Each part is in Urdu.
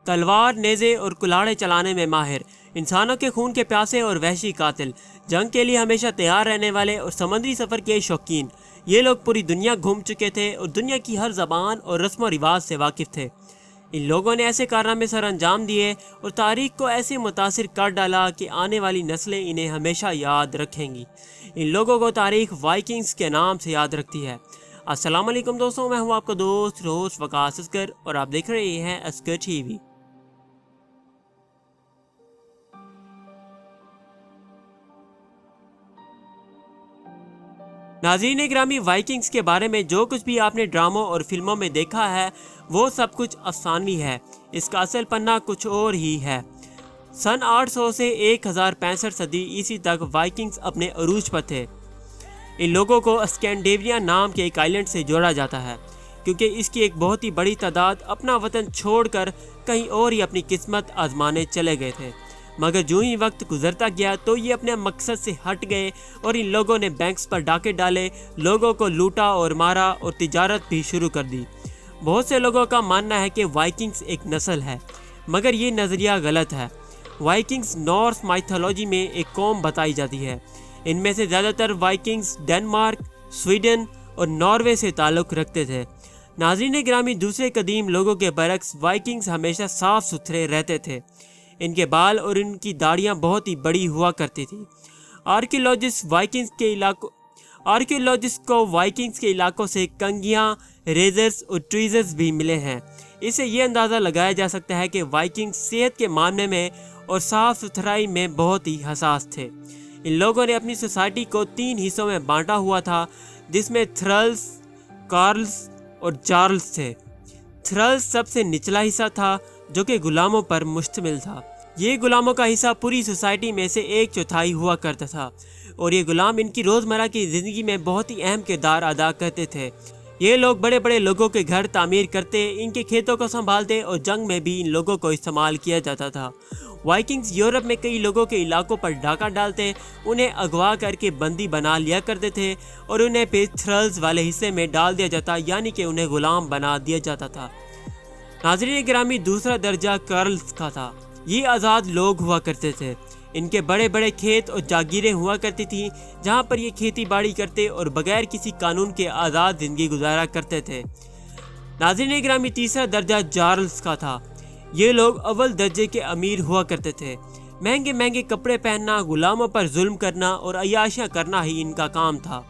تلوار، نیزے اور کلاڑے چلانے میں ماہر، انسانوں کے خون کے پیاسے اور وحشی قاتل، جنگ کے لیے ہمیشہ تیار رہنے والے اور سمندری سفر کے شوقین۔ یہ لوگ پوری دنیا گھوم چکے تھے اور دنیا کی ہر زبان اور رسم و رواج سے واقف تھے۔ ان لوگوں نے ایسے کارنامے سر انجام دیے اور تاریخ کو ایسے متاثر کر ڈالا کہ آنے والی نسلیں انہیں ہمیشہ یاد رکھیں گی۔ ان لوگوں کو تاریخ وائکنگز کے نام سے یاد رکھتی ہے۔ السلام علیکم دوستوں، میں ہوں آپ کا دوست روز وقاص اصغر اور آپ دیکھ رہے ہیں اصغر ٹی وی۔ ناظرین گرامی، وائکنگز کے بارے میں جو کچھ بھی آپ نے ڈراموں اور فلموں میں دیکھا ہے وہ سب کچھ افسانوی ہے۔ اس کا اصل پنہ کچھ اور ہی ہے۔ سن 800 سے 1065 صدی عیسوی تک وائکنگز اپنے عروج پر تھے۔ ان لوگوں کو اسکینڈیویا نام کے ایک آئلینڈ سے جوڑا جاتا ہے کیونکہ اس کی ایک بہت ہی بڑی تعداد اپنا وطن چھوڑ کر کہیں اور ہی اپنی قسمت آزمانے چلے گئے تھے، مگر جو ہی وقت گزرتا گیا تو یہ اپنے مقصد سے ہٹ گئے اور ان لوگوں نے بینکس پر ڈاکے ڈالے، لوگوں کو لوٹا اور مارا اور تجارت بھی شروع کر دی۔ بہت سے لوگوں کا ماننا ہے کہ وائکنگز ایک نسل ہے، مگر یہ نظریہ غلط ہے۔ وائکنگز نارس مائتھولوجی میں ایک قوم بتائی جاتی ہے۔ ان میں سے زیادہ تر وائکنگز ڈنمارک، سویڈن اور ناروے سے تعلق رکھتے تھے۔ ناظرین گرامی، دوسرے قدیم لوگوں کے برعکس وائکنگز ہمیشہ صاف ستھرے رہتے تھے۔ ان کے بال اور ان کی داڑیاں بہت ہی بڑی ہوا کرتی تھی۔ آرکیولوجسٹ کو وائکنگز کے علاقوں سے کنگھیاں، ریزرز اور ٹویزرز بھی ملے ہیں۔ اس سے یہ اندازہ لگایا جا سکتا ہے کہ وائکنگز صحت کے معاملے میں اور صاف ستھرائی میں بہت ہی حساس تھے۔ ان لوگوں نے اپنی سوسائٹی کو 3 حصوں میں بانٹا ہوا تھا، جس میں تھرلز، کارلز اور جارلز تھے۔ تھرلز سب سے نچلا حصہ تھا جو کہ غلاموں پر مشتمل تھا۔ یہ غلاموں کا حصہ پوری سوسائٹی میں سے 1/4 ہوا کرتا تھا اور یہ غلام ان کی روزمرہ کی زندگی میں بہت ہی اہم کردار ادا کرتے تھے۔ یہ لوگ بڑے بڑے لوگوں کے گھر تعمیر کرتے، ان کے کھیتوں کو سنبھالتے اور جنگ میں بھی ان لوگوں کو استعمال کیا جاتا تھا۔ وائکنگز یورپ میں کئی لوگوں کے علاقوں پر ڈاکہ ڈالتے، انہیں اغوا کر کے بندی بنا لیا کرتے تھے اور انہیں پھر تھرلز والے حصے میں ڈال دیا جاتا، یعنی کہ انہیں غلام بنا دیا جاتا تھا۔ ناظرین گرامی، دوسرا درجہ کارلز کا تھا۔ یہ آزاد لوگ ہوا کرتے تھے۔ ان کے بڑے بڑے کھیت اور جاگیریں ہوا کرتی تھیں جہاں پر یہ کھیتی باڑی کرتے اور بغیر کسی قانون کے آزاد زندگی گزارا کرتے تھے۔ ناظرین گرامی، تیسرا درجہ جارلز کا تھا۔ یہ لوگ اول درجے کے امیر ہوا کرتے تھے۔ مہنگے مہنگے کپڑے پہننا، غلاموں پر ظلم کرنا اور عیاشیاں کرنا ہی ان کا کام تھا،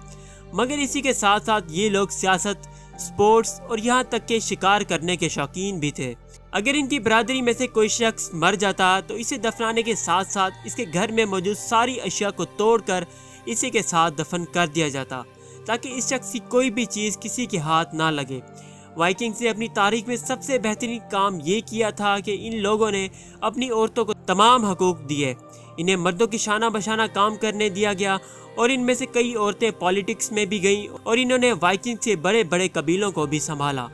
مگر اسی کے ساتھ ساتھ یہ لوگ سیاست، سپورٹس اور یہاں تک کہ شکار کرنے کے شوقین بھی تھے۔ اگر ان کی برادری میں سے کوئی شخص مر جاتا تو اسے دفنانے کے ساتھ ساتھ اس کے گھر میں موجود ساری اشیاء کو توڑ کر اسی کے ساتھ دفن کر دیا جاتا تاکہ اس شخص کی کوئی بھی چیز کسی کے ہاتھ نہ لگے۔ وائکنگز نے اپنی تاریخ میں سب سے بہترین کام یہ کیا تھا کہ ان لوگوں نے اپنی عورتوں کو تمام حقوق دیے۔ انہیں مردوں کی شانہ بشانہ کام کرنے دیا گیا اور ان میں سے کئی عورتیں پالیٹکس میں بھی گئیں اور انہوں نے وائکنگ سے بڑے بڑے قبیلوں کو بھی سنبھالا،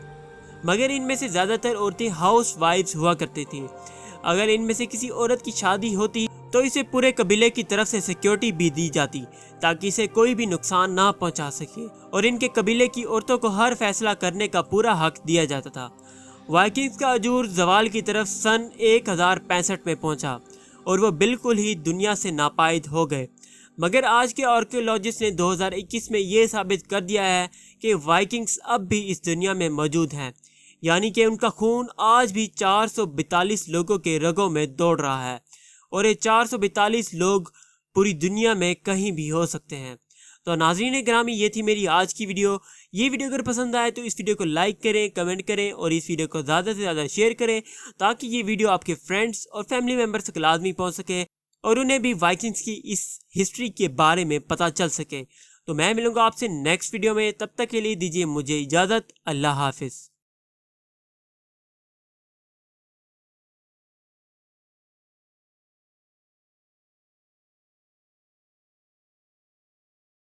مگر ان میں سے زیادہ تر عورتیں ہاؤس وائفز ہوا کرتی تھیں۔ اگر ان میں سے کسی عورت کی شادی ہوتی تو اسے پورے قبیلے کی طرف سے سیکیورٹی بھی دی جاتی تاکہ اسے کوئی بھی نقصان نہ پہنچا سکے، اور ان کے قبیلے کی عورتوں کو ہر فیصلہ کرنے کا پورا حق دیا جاتا تھا۔ وائکنگز کا عجور زوال کی طرف سن 1065 میں پہنچا اور وہ بالکل ہی دنیا سے ناپائید ہو گئے، مگر آج کے آرکیولوجسٹ نے 2021 میں یہ ثابت کر دیا ہے کہ وائکنگز اب بھی اس دنیا میں موجود ہیں، یعنی کہ ان کا خون آج بھی 442 لوگوں کے رگوں میں دوڑ رہا ہے، اور یہ 442 لوگ پوری دنیا میں کہیں بھی ہو سکتے ہیں۔ تو ناظرین گرامی، یہ تھی میری آج کی ویڈیو۔ یہ ویڈیو اگر پسند آئے تو اس ویڈیو کو لائک کریں، کمنٹ کریں اور اس ویڈیو کو زیادہ سے زیادہ شیئر کریں تاکہ یہ ویڈیو آپ کے فرینڈز اور فیملی ممبرز تک لازمی پہنچ سکے اور انہیں بھی وائکنگز کی اس ہسٹری کے بارے میں پتہ چل سکے۔ تو میں ملوں گا آپ سے نیکسٹ ویڈیو میں، تب تک کے لیے دیجیے مجھے اجازت۔ اللہ حافظ۔